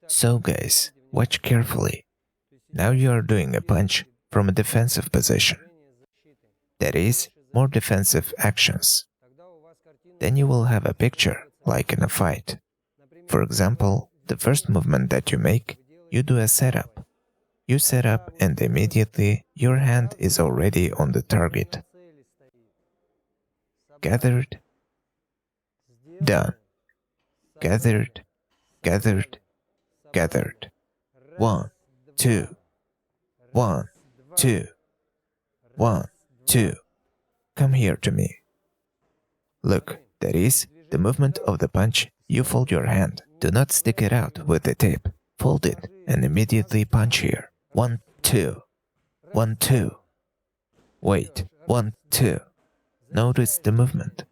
So guys, watch carefully. Now you are doing a punch from a defensive position. That is, more defensive actions. Then you will have a picture, like in a fight. For example, the first movement that you make, you do a setup. You set up and immediately your hand is already on the target. Gathered, done. Gathered, gathered, gathered. 1, 2, 1, 2, 1, 2. Come here to me. Look, that is the movement of the punch. You fold your hand. Do not stick it out with the tape. Fold it and immediately punch here. 1, 2. 1, 2. Wait. 1, 2. Notice the movement.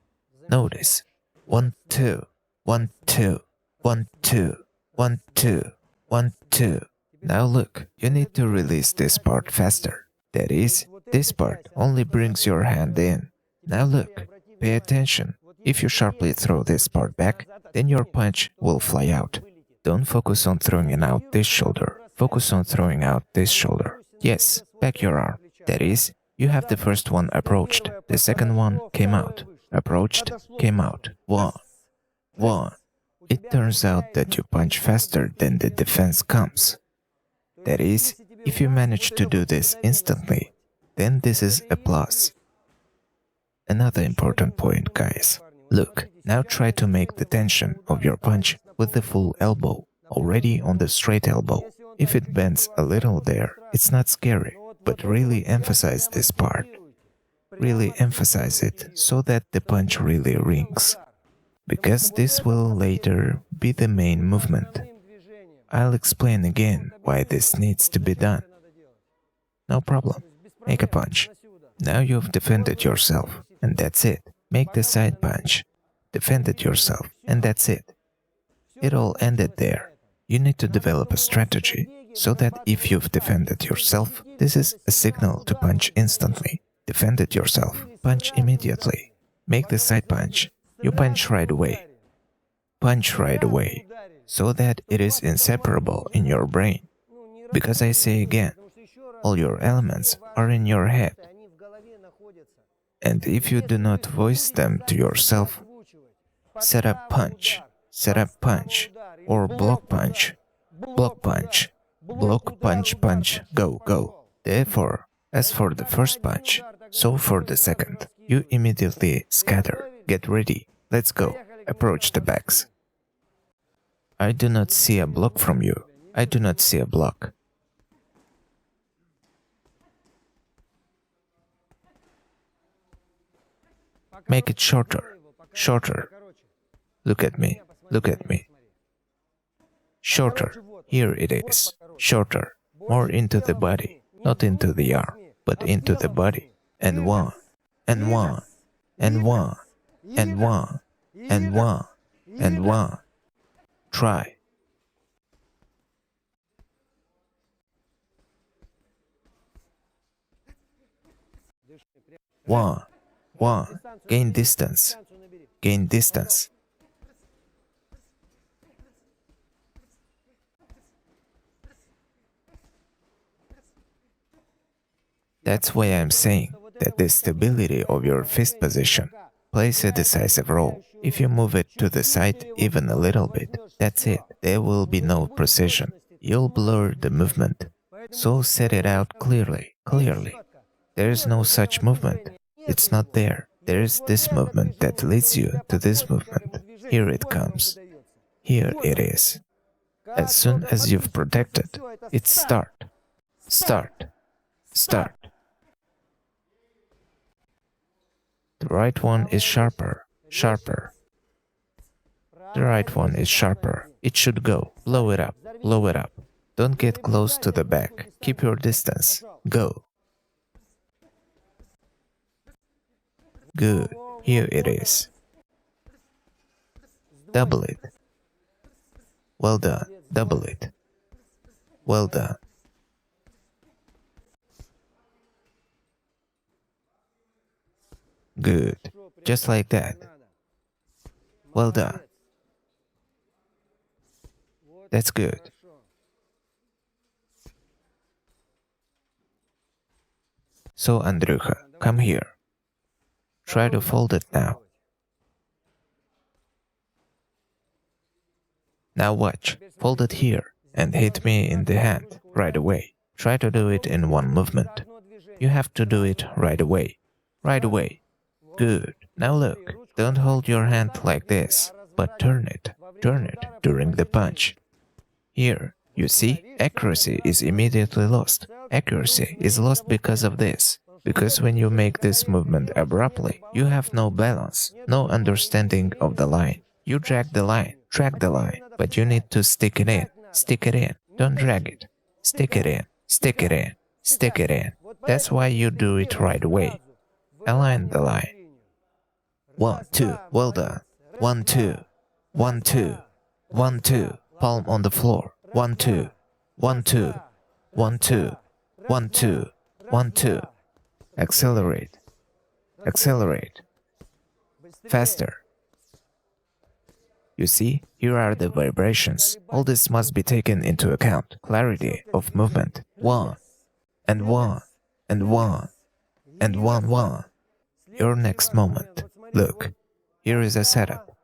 Notice. 1, 2. 1, 2. 1, 2. 1, 2. 1, 2. Now look, you need to release this part faster. That is, this part only brings your hand in. Now look, pay attention. If you sharply throw this part back, then your punch will fly out. Don't focus on throwing out this shoulder. Focus on throwing out this shoulder. Yes, back your arm. That is, you have the first one approached. The second one came out. Approached, came out. 1. 1. It turns out that you punch faster than the defense comes. That is, if you manage to do this instantly, then this is a plus. Another important point, guys. Look, now try to make the tension of your punch with the full elbow, already on the straight elbow. If it bends a little there, it's not scary, but really emphasize this part. Really emphasize it so that the punch really rings. Because this will later be the main movement. I'll explain again why this needs to be done. No problem. Make a punch. Now you've defended yourself, and that's it. Make the side punch. Defended yourself, and that's it. It all ended there. You need to develop a strategy so that if you've defended yourself, this is a signal to punch instantly. Defended yourself, punch immediately. Make the side punch. You punch right away. Punch right away, so that it is inseparable in your brain. Because I say again, all your elements are in your head. And if you do not voice them to yourself, set up punch, or block punch, block punch, punch, go, go. Therefore, as for the first punch, so for the second, you immediately scatter, get ready, let's go, approach the backs. I do not see a block from you, I do not see a block. Make it shorter, shorter. Look at me, look at me. Shorter, here it is, shorter, more into the body, not into the arm, but into the body. And 1, and 1, and 1, and 1, and 1, and 1. Try. One, gain distance, gain distance. That's why I'm saying that the stability of your fist position plays a decisive role. If you move it to the side even a little bit, that's it. There will be no precision. You'll blur the movement. So set it out clearly, clearly. There is no such movement. It's not there. There is this movement that leads you to this movement. Here it comes. Here it is. As soon as you've protected, it's start, start, start. The right one is sharper, sharper. The right one is sharper. It should go. Blow it up, blow it up. Don't get close to the back. Keep your distance. Go. Good. Here it is. Double it. Well done. Double it. Well done. Good. Just like that. Well done. That's good. So, Andrucha, come here. Try to fold it now. Now watch, fold it here and hit me in the hand right away. Try to do it in one movement. You have to do it right away. Right away. Good. Now look, don't hold your hand like this, but turn it during the punch. Here, you see, accuracy is immediately lost. Accuracy is lost because of this. Because when you make this movement abruptly, you have no balance, no understanding of the line. You drag the line, but you need to stick it in, don't drag it. Stick it in. That's why you do it right away. Align the line. 1, 2, well done. 1, 2, 1, 2, 1, 2, palm on the floor. 1, 2, 1, 2, 1, 2, 1, 2, 1, 2. Accelerate. Faster. You see, here are the vibrations. All this must be taken into account. Clarity of movement. 1, and 1, and 1, and 1, 1. Your next moment. Look, here is a setup.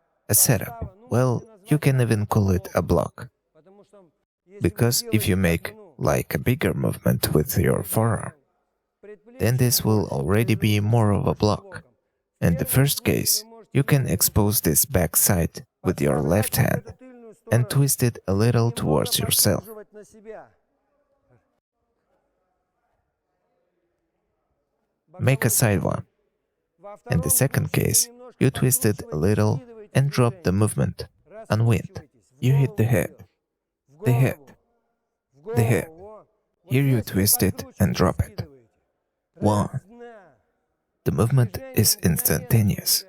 Well, you can even call it a block. Because if you make like a bigger movement with your forearm, then this will already be more of a block. In the first case, you can expose this back side with your left hand and twist it a little towards yourself. Make a side one. In the second case, you twist it a little and drop the movement. Unwind. You hit the head. The head. Here you twist it and drop it. 1. The movement is instantaneous.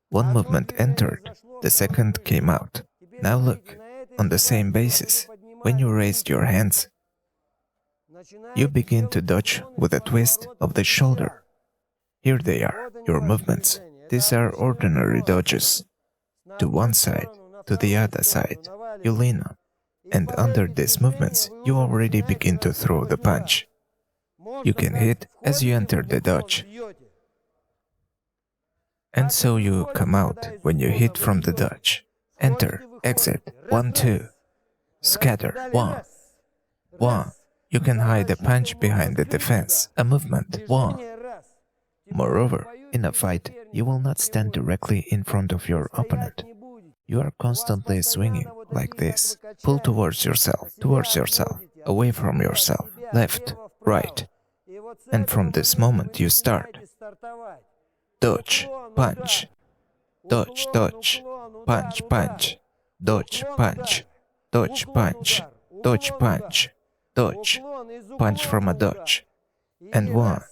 One movement entered, the second came out. Now look, on the same basis, when you raised your hands, you begin to dodge with a twist of the shoulder. Here they are, your movements. These are ordinary dodges. To one side, to the other side, you lean on. And under these movements, you already begin to throw the punch. You can hit as you enter the dodge. And so you come out when you hit from the dodge. Enter, exit, 1, 2. Scatter, 1. 1. You can hide a punch behind the defense, a movement, 1. Moreover, in a fight, you will not stand directly in front of your opponent. You are constantly swinging like this. Pull towards yourself, away from yourself, left, right. And from this moment you start. Dodge, punch. Dodge, punch, dodge, punch, dodge, punch, dodge, punch from a dodge. And 1,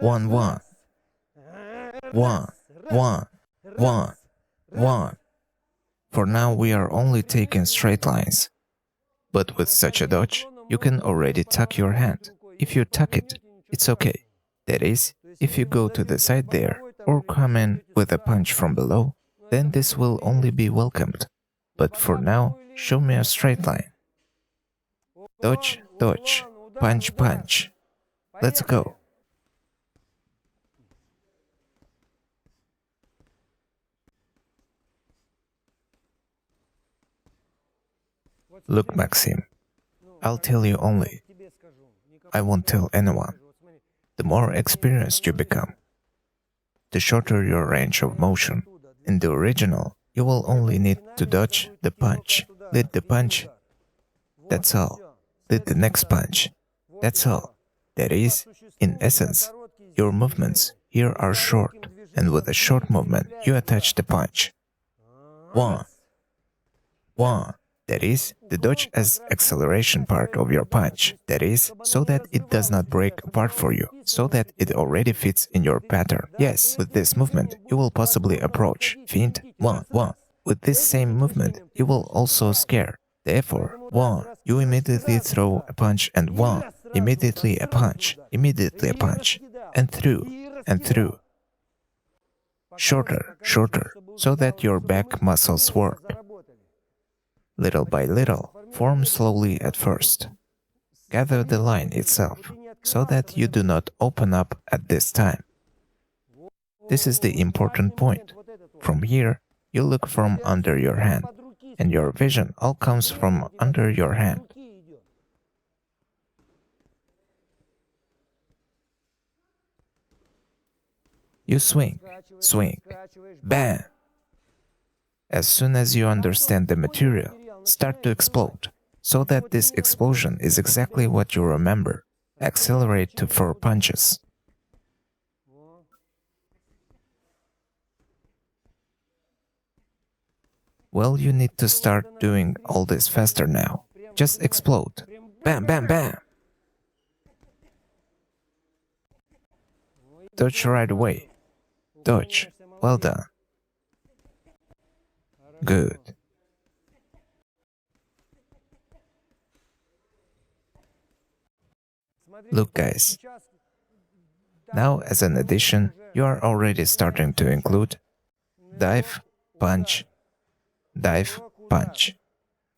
1, 1. 1, 1, 1, 1. For now we are only taking straight lines. But with such a dodge, you can already tuck your hand. If you tuck it, it's okay. That is, if you go to the side there, or come in with a punch from below, then this will only be welcomed. But for now, show me a straight line. Dodge, punch. Let's go. Look, Maxim, I'll tell you only. I won't tell anyone. The more experienced you become, the shorter your range of motion. In the original, you will only need to dodge the punch, lead the punch. That's all. Lead the next punch. That's all. That is, in essence, your movements here are short, and with a short movement, you attach the punch. 1. That is, the dodge as acceleration part of your punch. That is, so that it does not break apart for you, so that it already fits in your pattern. Yes, with this movement, you will possibly approach, feint, 1. With this same movement, you will also scare. Therefore, 1. You immediately throw a punch and 1. Immediately a punch, and through. Shorter, so that your back muscles work. Little by little, form slowly at first. Gather the line itself. so that you do not open up at this time. This is the important point. From here, you look from under your hand, and your vision all comes from under your hand. You swing, swing, bam! As soon as you understand the material, start to explode, so that this explosion is exactly what you remember. Accelerate to 4 punches. Well, you need to start doing all this faster now. Just explode. Bam, bam, bam! Dodge right away. Dodge. Well done. Good. Look, guys. Now, as an addition, you are already starting to include dive, punch, dive, punch.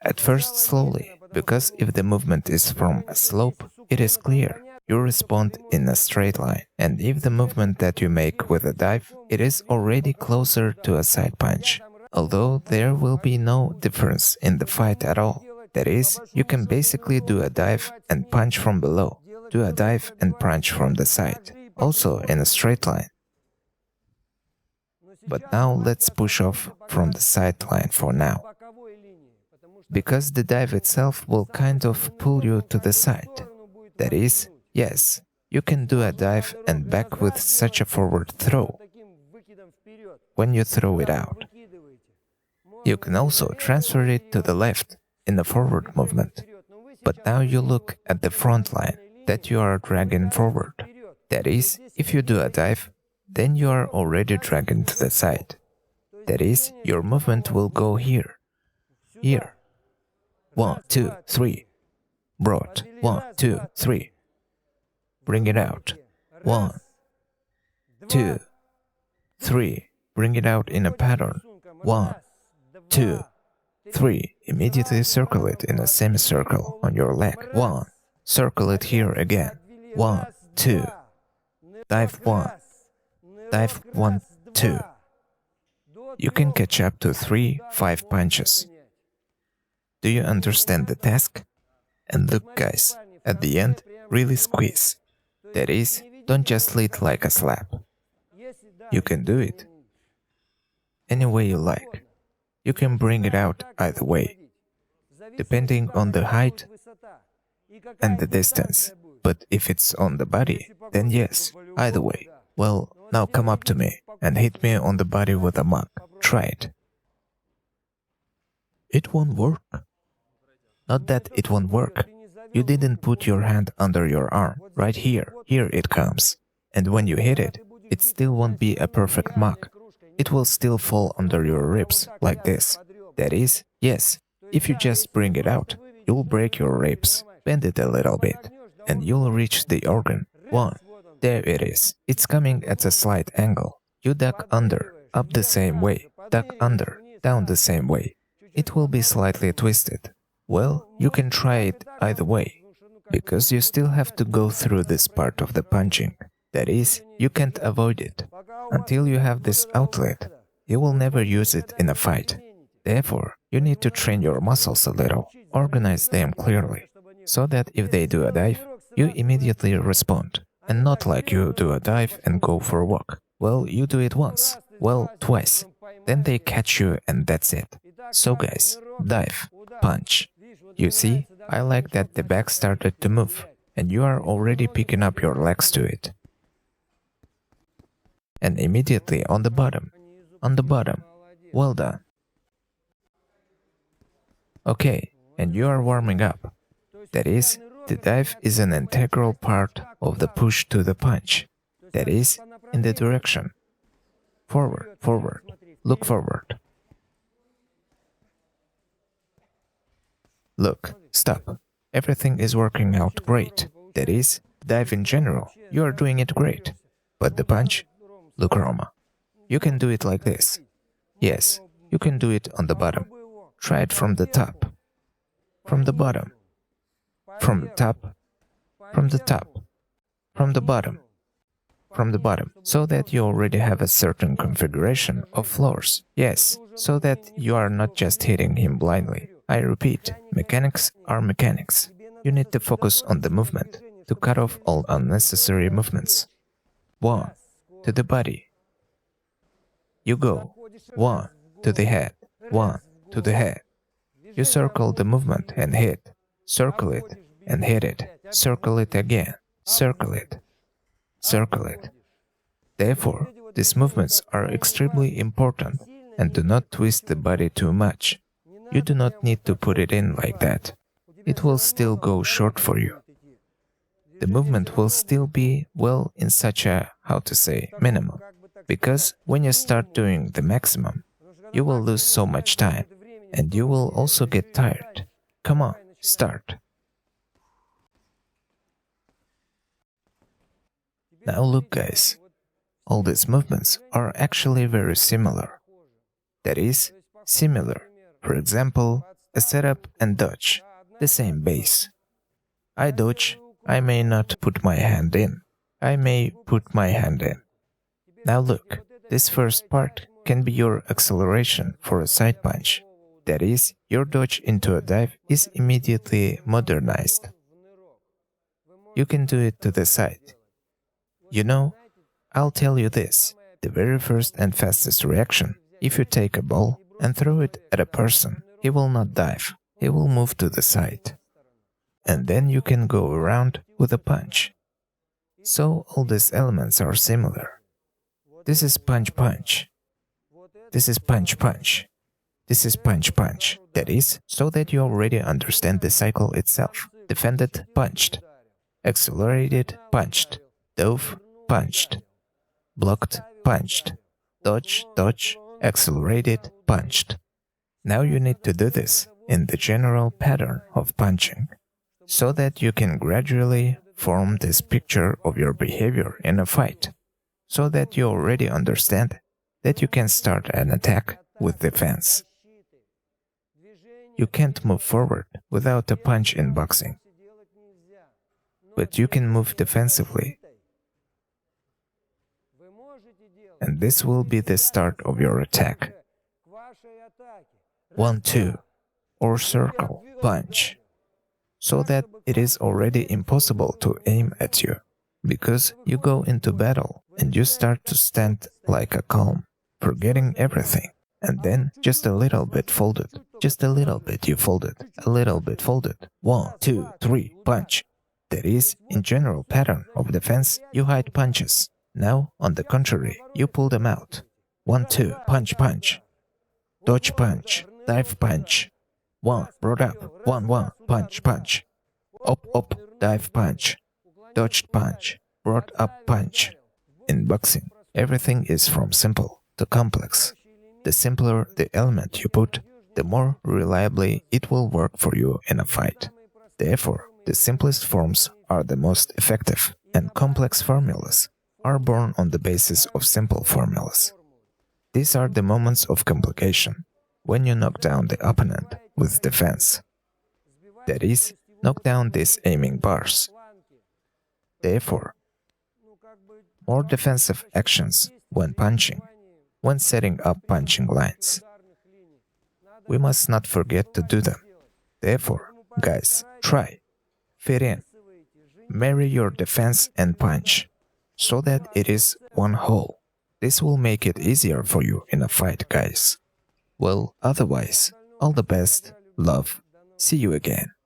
At first slowly, because if the movement is from a slope, it is clear. You respond in a straight line, and if the movement that you make with a dive, it is already closer to a side punch. Although there will be no difference in the fight at all. That is, you can basically do a dive and punch from below, do a dive and punch from the side, also in a straight line. But now let's push off from the side line for now, because the dive itself will kind of pull you to the side. That is, yes, you can do a dive and back with such a forward throw when you throw it out. You can also transfer it to the left in the forward movement. But now you look at the front line that you are dragging forward. That is, if you do a dive, then you are already dragging to the side. That is, your movement will go here, here. 1, 2, 3. Brought. 1, 2, 3. Bring it out. 1, 2, 3. Bring it out in a pattern. 1, 2, 3. Immediately circle it in a semicircle on your leg. 1. Circle it here again. 1, 2. Dive 1. Dive 1, 2. You can catch up to 3, 5 punches. Do you understand the task? And look, guys, at the end, really squeeze. That is, don't just lead like a slap. You can do it any way you like. You can bring it out either way, depending on the height and the distance. But if it's on the body, then yes, either way. Well, now come up to me and hit me on the body with a mug. Try it. It won't work. Not that it won't work. You didn't put your hand under your arm. Right here. Here it comes. And when you hit it, it still won't be a perfect mug. It will still fall under your ribs, like this. That is, yes, if you just bring it out, you'll break your ribs. Bend it a little bit, and you'll reach the organ. 1. There it is. It's coming at a slight angle. You duck under, up the same way. Duck under, down the same way. It will be slightly twisted. Well, you can try it either way, because you still have to go through this part of the punching. That is, you can't avoid it. Until you have this outlet, you will never use it in a fight. Therefore, you need to train your muscles a little, organize them clearly, so that if they do a dive, you immediately respond, and not like you do a dive and go for a walk. Well, you do it once, well, twice, then they catch you and that's it. So guys, dive, punch. You see, I like that the back started to move, and you are already picking up your legs to it. And immediately on the bottom. Well done. Okay, and you are warming up. That is, the dive is an integral part of the push to the punch. That is, in the direction. Forward, forward, look forward. Look, stop. Everything is working out great. That is, dive in general, you are doing it great. But the punch? Look, Roma. You can do it like this. Yes, you can do it on the bottom. Try it from the top. From the bottom. From the top. From the top. from the bottom, so that you already have a certain configuration of floors. Yes, so that you are not just hitting him blindly. I repeat, mechanics are mechanics. You need to focus on the movement to cut off all unnecessary movements. 1, to the body. You go 1, to the head, 1, to the head. You circle the movement and hit. Circle it and hit it. Circle it again. Circle it. Circle it. Therefore, these movements are extremely important and do not twist the body too much. You do not need to put it in like that. It will still go short for you. The movement will still be, well, in such a, minimum. Because when you start doing the maximum, you will lose so much time and you will also get tired. Come on, start. Now look, guys, all these movements are actually very similar. That is, similar. For example, a setup and dodge, the same base. I dodge, I may not put my hand in. I may put my hand in. Now look, this first part can be your acceleration for a side punch. That is, your dodge into a dive is immediately modernized. You can do it to the side. You know, I'll tell you this, the very first and fastest reaction, if you take a ball and throw it at a person, he will not dive, he will move to the side. And then you can go around with a punch. So all these elements are similar. This is punch-punch. This is punch-punch. This is punch-punch. That is, so that you already understand the cycle itself. Defended, punched. Accelerated, punched. Dove, punched. Blocked, punched. Dodge, dodge. Accelerated, punched. Now you need to do this in the general pattern of punching, so that you can gradually form this picture of your behavior in a fight, so that you already understand that you can start an attack with defense. You can't move forward without a punch in boxing, but you can move defensively. And this will be the start of your attack. 1, 2, or circle, punch, so that it is already impossible to aim at you, because you go into battle and you start to stand like a calm, forgetting everything, and then just a little bit folded, just a little bit you folded, a little bit folded, 1, 2, 3, punch. That is, in general pattern of defense, you hide punches. Now, on the contrary, you pull them out. 1, 2, punch, punch. Dodge punch, dive punch. 1, brought up, 1, 1, punch, punch. Up, dive punch. Dodged punch, brought up punch. In boxing, everything is from simple to complex. The simpler the element you put, the more reliably it will work for you in a fight. Therefore, the simplest forms are the most effective, and complex formulas are born on the basis of simple formulas. These are the moments of complication, when you knock down the opponent with defense. That is, knock down these aiming bars. Therefore, more defensive actions when punching, when setting up punching lines. We must not forget to do them. Therefore, guys, try, fit in, marry your defense and punch, so that it is one whole. This will make it easier for you in a fight, guys. Well, otherwise, all the best, love, see you again.